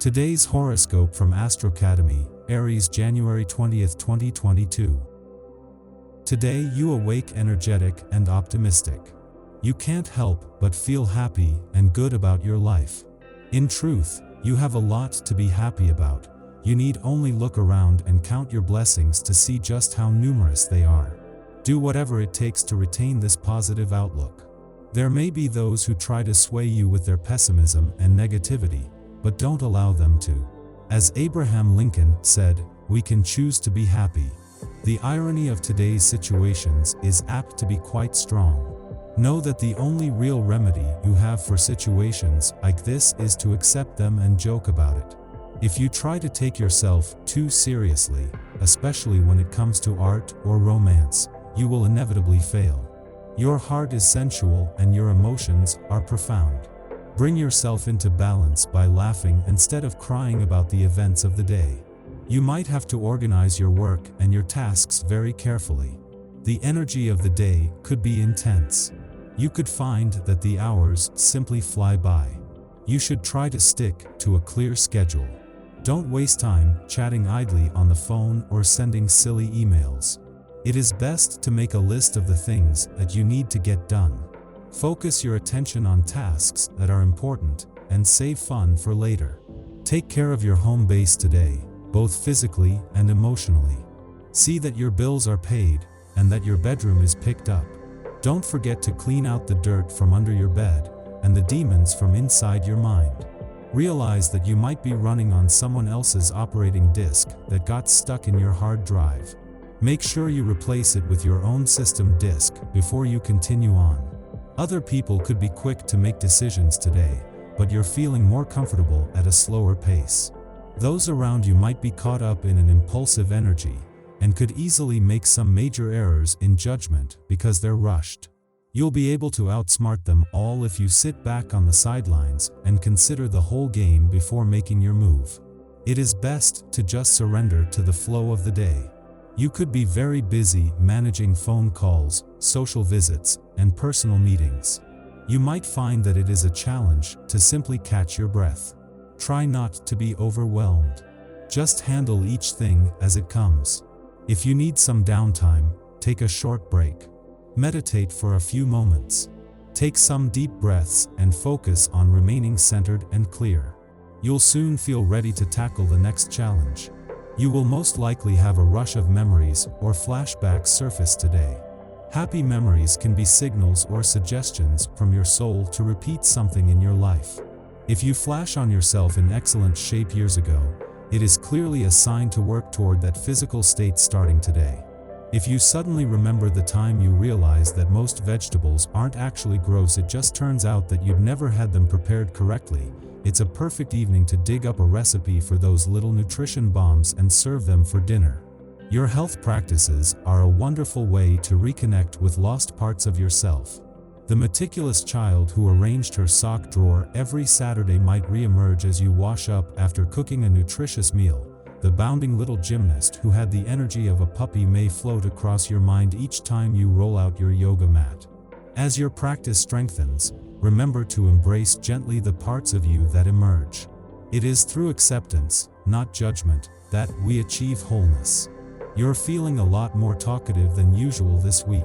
Today's horoscope from Astrocademy, Aries January 20th, 2022. Today you awake energetic and optimistic. You can't help but feel happy and good about your life. In truth, you have a lot to be happy about. You need only look around and count your blessings to see just how numerous they are. Do whatever it takes to retain this positive outlook. There may be those who try to sway you with their pessimism and negativity, but don't allow them to. As Abraham Lincoln said, "We can choose to be happy." The irony of today's situations is apt to be quite strong. Know that the only real remedy you have for situations like this is to accept them and joke about it. If you try to take yourself too seriously, especially when it comes to art or romance, you will inevitably fail. Your heart is sensual and your emotions are profound. Bring yourself into balance by laughing instead of crying about the events of the day. You might have to organize your work and your tasks very carefully. The energy of the day could be intense. You could find that the hours simply fly by. You should try to stick to a clear schedule. Don't waste time chatting idly on the phone or sending silly emails. It is best to make a list of the things that you need to get done. Focus your attention on tasks that are important and save fun for later. Take care of your home base today, both physically and emotionally. See that your bills are paid and that your bedroom is picked up. Don't forget to clean out the dirt from under your bed and the demons from inside your mind. Realize that you might be running on someone else's operating disk that got stuck in your hard drive. Make sure you replace it with your own system disk before you continue on. Other people could be quick to make decisions today, but you're feeling more comfortable at a slower pace. Those around you might be caught up in an impulsive energy and could easily make some major errors in judgment because they're rushed. You'll be able to outsmart them all if you sit back on the sidelines and consider the whole game before making your move. It is best to just surrender to the flow of the day. You could be very busy managing phone calls, social visits, and personal meetings. You might find that it is a challenge to simply catch your breath. Try not to be overwhelmed. Just handle each thing as it comes. If you need some downtime, take a short break. Meditate for a few moments. Take some deep breaths and focus on remaining centered and clear. You'll soon feel ready to tackle the next challenge. You will most likely have a rush of memories or flashbacks surface today. Happy memories can be signals or suggestions from your soul to repeat something in your life. If you flash on yourself in excellent shape years ago, it is clearly a sign to work toward that physical state starting today. If you suddenly remember the time you realized that most vegetables aren't actually gross, it just turns out that you'd never had them prepared correctly, it's a perfect evening to dig up a recipe for those little nutrition bombs and serve them for dinner. Your health practices are a wonderful way to reconnect with lost parts of yourself. The meticulous child who arranged her sock drawer every Saturday might re-emerge as you wash up after cooking a nutritious meal. The bounding little gymnast who had the energy of a puppy may float across your mind each time you roll out your yoga mat. As your practice strengthens, remember to embrace gently the parts of you that emerge. It is through acceptance, not judgment, that we achieve wholeness. You're feeling a lot more talkative than usual this week.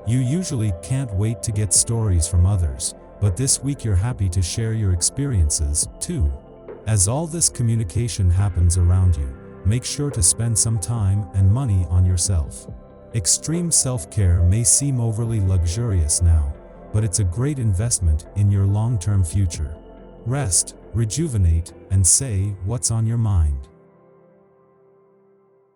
You usually can't wait to get stories from others, but this week you're happy to share your experiences, too. As all this communication happens around you, make sure to spend some time and money on yourself. Extreme self-care may seem overly luxurious now, but it's a great investment in your long-term future. Rest, rejuvenate, and say what's on your mind.